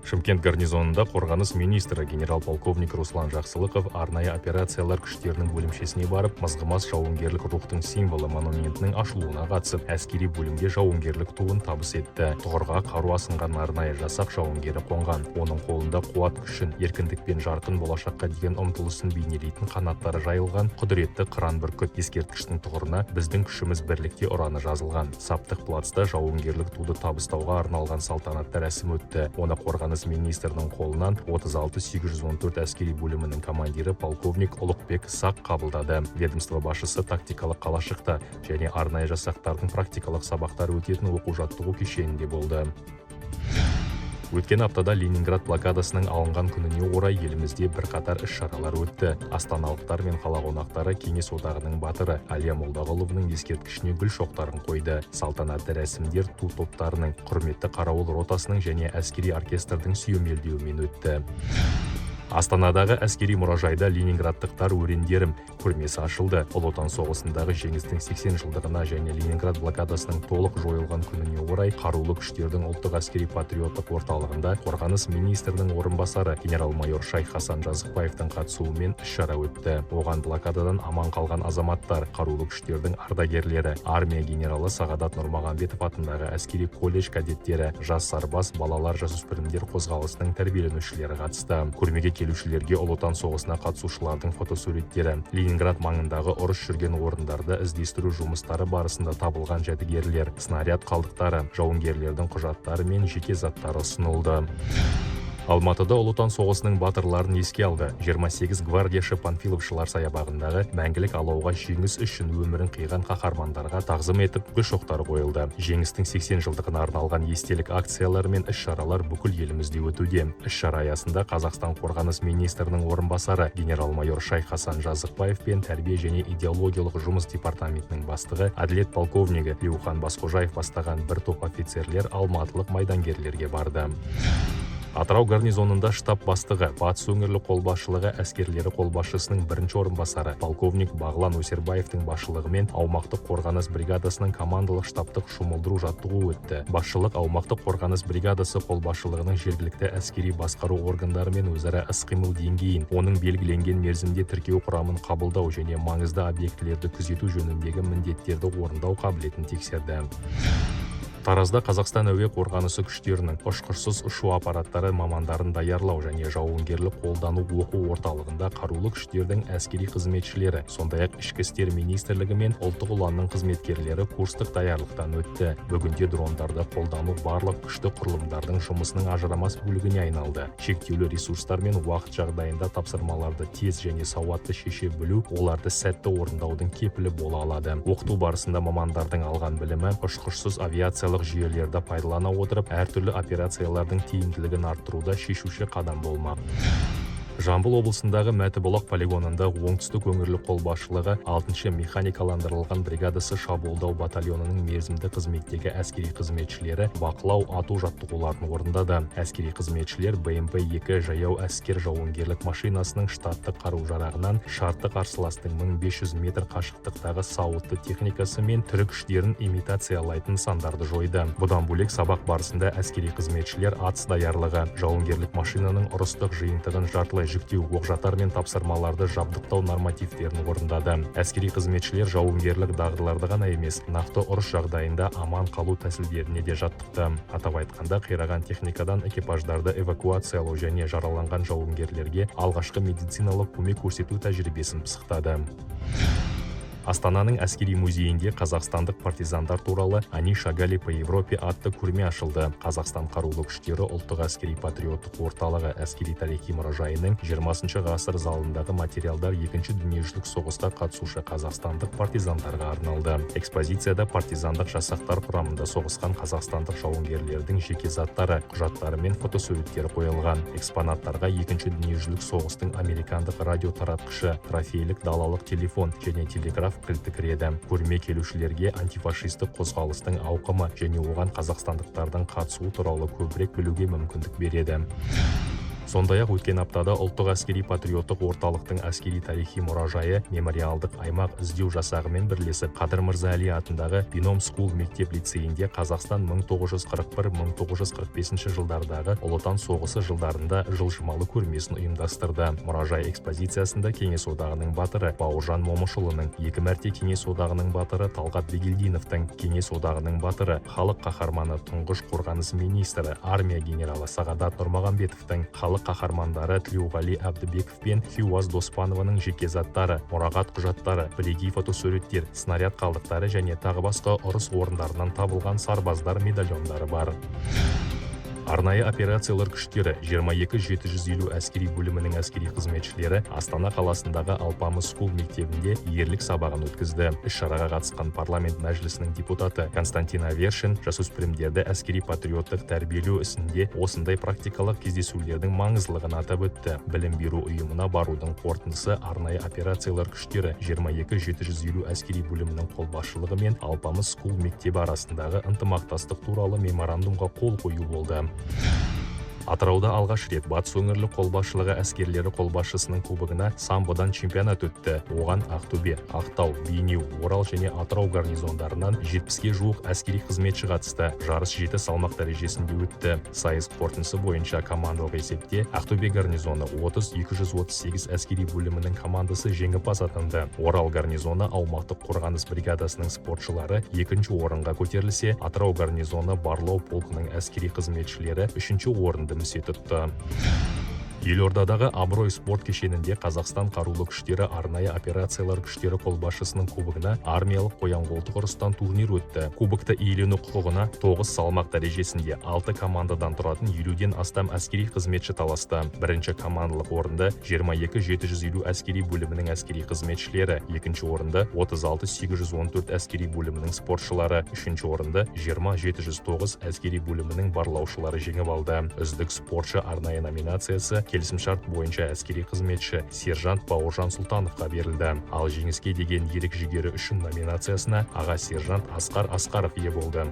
Шымкент гарнизонында қорғаныс министрі генерал-полковник Руслан Жақсылықов арнайы операциялар күштерінің бөлімшесіне барып, мызғымас жауынгерлік рухтың символы монументінің ашылуына қатысып, әскери бөлімге жауынгерлік туын табыс етті. Тұғырға қару асынған арнайы жасақ жауынгері қонған. Оның қолында қуат күшін, еркіндік пен жарқын болашаққа деген ұмтылысын бейнелейтін қанаттары жайылған құдіретті қыран бүркіт. Ескерткіштің тұғырына біздің күшіміз бірлікте ұраны жазылған. Саптық плацта жауынгерлік туды табыстауға арналған салтанатты рәсім өтті. Оны қорғаныс министрінің қолынан 36814 әскери бөлімінің командирі полковник Ұлықбек Сақ қабылдады. Ведомство басшысы тактикалық қалашықта және арнайы жасақтардың практикалық сабақтар өтетін оқу-жаттығу кешенінде болды. Өткен аптада Ленинград блокадасының алынған күніне орай елімізде бірқатар іс-шаралар өтті. Астаналықтар мен қала қонақтары Кеңес одағының батыры Әлия Молдағұловның ескерткішіне гүл шоқтарын қойды. Салтанатты рәсімдер ту топтарының, құрметті қарауыл ротасының және әскери оркестрдің сүйемелдеуімен өтті. Астанадағы әскери мұражайда Ленинградтықтар өрендерім көрмесі ашылды. Ұлы Отан соғысындағы жеңістің 80 жылдығына және Ленинград блокадасының толық жойылған күніне орай қарулы күштердің ұлттық әскери патриоттық орталығында қорғаныс министрінің орынбасары генерал-майор Шайх Хасан Жазықбаевтың қатысуымен іс-шара өтті. Оған блокададан аман қалған азаматтар, қарулы күштердің ардагерлері, армия генералы Сағадат Нұрмағамбетов атындағы әскери колледж кадеттері, жас сарбаз, балалар, жасөспірімдер қозғалысының тәрбиеленушілері қатысты. Көрмеге келушілерге Ұлы Отан соғысына қатысушылардың фотосуреттері, Ленинград маңындағы ұрыс жүрген орындарды іздестіру жұмыстары барысында табылған жәдігерлер, снаряд қалдықтары, жауынгерлердің құжаттары мен жеке заттары ұсынылды. Алматыда Ұлы Отан соғысының батырларын еске алды. 28 гвардияшы Панфиловшылар саябағындағы мәңгілік алауға жеңіс үшін өмірін қиған қаһармандарға тағзым етіп гүл шоқтары қойылды. Жеңістің 80 жылдығына арналған естелік акциялар мен іс-шаралар бүкіл елімізде өтуде. Іс-шара аясында Қазақстан қорғаныс министрінің орынбасары генерал-майор Шайх Хасан Жазықбаев пен тәрбие және идеологиялық жұмыс департаментінің бастығы әділет полковнигі Леухан Басқожаев бастаған бір топ офицерлер алматылық майдангерлерге барды. Атырау гарнизонында штаб бастығы, Батыс өңірлік қолбасшылығы әскерлері қолбасшысының бірінші орынбасары полковник Бағлан Өсербаевтың басшылығымен аумақтық қорғаныс бригадасының командалық штабтық шумылдыру жаттығуы өтті. Басшылық аумақтық қорғаныс бригадасы қолбасшылығының жергілікті әскери басқару органдарымен өзара іс-қимыл деңгейін, оның белгіленген мерзімде тіркеу құрамын қабылдау және маңызды объектілерді күзету жөніндегі міндеттерді орындау қабілетін тексерді. Таразда Қазақстан әуе қорғанысы күштерінің ұшқышсыз ұшу аппараттары мамандарын даярлау және жауынгерлік қолдану оқу орталығында қарулы күштердің әскери қызметшілері, сондай-ақ ішкі істер министрлігі мен ұлттық ұланның қызметкерлері курстық даярлықтан өтті. Бүгінде дрондарды қолдану барлық күшті құрылымдардың жұмысының ажырамас бөлігіне айналды. Шектеулі ресурстар мен уақыт жағдайында тапсырмаларды тез және сауатты шеше білу оларды сәтті орындаудың кепілі бола алады. Оқыту барысында мамандардың алған білімі ұшқышсыз авиациялық жүйелерді пайдалана отырып, әртүрлі операциялардың тиімділігін арттыруда шешуші қадам болмақ. Жамбыл облысындағы Мәтібұлақ полигонында оңтүстік өңірлік қолбасшылығы 6-шы механикаландырылған бригадасы шабуылдау батальонының мерзімді қызметтегі әскери қызметшілері бақылау ату жаттығуларын орындады. Әскери қызметшілер БМП-2 жаяу әскер жауынгерлік машинасының штаттық қару-жарағынан шартты қарсыластың 1500 метр қашықтықтағы сауытты техникасы мен түрік күштерін имитациялайтын нысандарды жойды. Бұдан бөлек сабақ барысында әскери қызметшілер атыс даярлығы, жауынгерлік машинаның ұрыстық жиынтығын жартылай жүктеу, оқжаттар мен тапсырмаларды жабдықтау нормативтерін орындады. Әскери қызметшілер жауынгерлік дағдыларды ғана емес, нақты ұрыс жағдайында аман қалу тәсілдеріне де жаттықты. Атап айтқанда, қираған техникадан экипаждарды эвакуациялау және жараланған жауынгерлерге алғашқы медициналық көмек көрсету тәжірибесін пысықтады. Астананың әскери музейінде қазақстандық партизандар туралы «Они шагали по Европе» атты көрме ашылды. Қазақстан қарулы күштері ұлттық әскери патриоттық орталығы әскери тарихи мұражайының 20 ғасыр залындағы материалдар 2-ші дүниежүзілік соғысқа қатысушы қазақстандық партизандарға арналды. Экспозицияда партизандық жасақтар құрамында соғысқан қазақстандық жауынгерлердің жеке заттары, құжаттары мен фотосуреттері қойылған. Экспонаттарға 2-ші дүниежүзілік соғыстың американдық радиотаратқышы, трофейлік далалық телефон және телеграф кілті кіреді. Көрме келушілерге антифашистік қозғалыстың ауқымы және оған қазақстандықтардың қатысуы туралы көбірек білуге мүмкіндік береді. Сондай-ақ өткен аптада ұлттық әскери патриоттық орталықтың әскери тарихи мұражайы мемориалдық аймақ іздеу жасағымен бірлесіп Қадыр Мырза Әли атындағы Бином Скул мектеп-лицейінде Қазақстан 1941-1945 жылдардағы Ұлы Отан соғысы жылдарында жылжымалы көрмесін ұйымдастырды. Мұражай экспозициясында Кеңес одағының батыры Бауыржан Момышұлының, 2 мәрте Кеңес одағының батыры Талғат Бегелдиновтың, Кеңес одағының батыры, халық қаһарманы тұңғыш қорғаныс министрі, армия генералы Сағадат Нұрмағамбетовтің, халық қаһармандары Тілеуғали Әбдібеков пен Хиуаз Доспанованың жеке заттары, мұрағат құжаттары, бірегей фотосуреттер, снаряд қалдықтары және тағы басқа ұрыс орындарынан табылған сарбаздар медальондары бар. Арнайы операциялар күштері 22-750 әскери бөлімінің әскери қызметшілері Астана қаласындағы Алпамыс Скул мектебінде ерлік сабағын өткізді. Іс-шараға қатысқан парламент мәжілісінің депутаты Константин Авершин жасөспірімдерді әскери патриоттық тәрбиелеу ісінде осындай практикалық кездесулердің маңыздылығын атап өтті. Білім беру ұйымына барудың қорытындысы арнайы операциялар күштері 22-750 әскери бөлімінің қолбасшылығы мен Алпамыс Скул мектебі арасындағы ынтымақтастық туралы меморандумға қол қою болды. Атырауда алғаш рет Батыс өңірлік қолбасшылығы әскерлері қолбасшысының кубогына самбодан чемпионат өтті. Оған Ақтөбе, Ақтау, Бейнеу, Орал және Атырау гарнизондарынан 70-ге жуық әскери қызметші қатысты. Жарыс 7 салмақ дәрежесінде өтті. Сайыс қорытындысы бойынша командалық есепте Ақтөбе гарнизоны 30-238 әскери бөлімінің командасы жеңімпаз атанды. Орал гарнизоны аумақтық қорғаныс бригадасының спортшылары 2-ші орынға көтерілсе, Атырау гарнизоны барлау полкының әскери қызметшілері 3-ші орынды місе тұтты. Елордадағы Абырой спорт кешенінде Қазақстан қарулы күштері арнайы операциялар күштері қолбасшысының кубогына армиялық қоян-қолтық ұрыстан турнир өтті. Кубокты иелену құқығына 9 салмақ дәрежесінде 6 командадан тұратын 50-ден астам әскери қызметші таласты. Бірінші командалық орынды 22-750 әскери бөлімінің әскери қызметшілері, екінші орынды 36-814 әскери бөлімінің спортшылары, үшінші орынды 20-709 әскери бөлімінің барлаушылары жеңіп алды. Үздік спортшы арнайы номинациясы келісімшарт бойынша әскери қызметші сержант Бауыржан Сұлтановқа берілді. Ал жеңіске деген ерік жігері үшін номинациясына аға сержант Асқар Асқаров ие болды.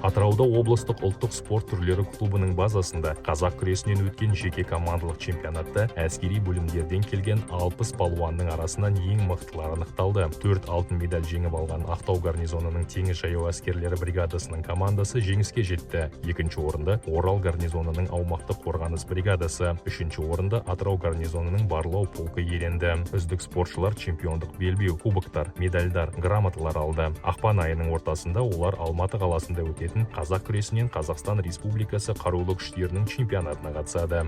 Атырауда облыстық ұлттық спорт түрлері клубының базасында қазақ күресінен өткен жеке командалық чемпионатта әскери бөлімдерден келген 60 палуанның арасынан ең мықтылары анықталды. 4 алтын медаль жеңіп алған Ақтау гарнизонының теңіз жаяу әскерлері бригадасының командасы жеңіске жетті. Екінші орынды Орал гарнизонының аумақтық қорғаныс бригадасы, үшінші орынды Атырау гарнизонының барлау полкы иеленді. Үздік спортшылар чемпиондық белбеу, кубоктар, медальдар, грамоталар алды. Ақпан айының ортасында олар Алматы қаласында өтетін қазақ күресінен Қазақстан Республикасы қарулы күштерінің чемпионатына қатысады.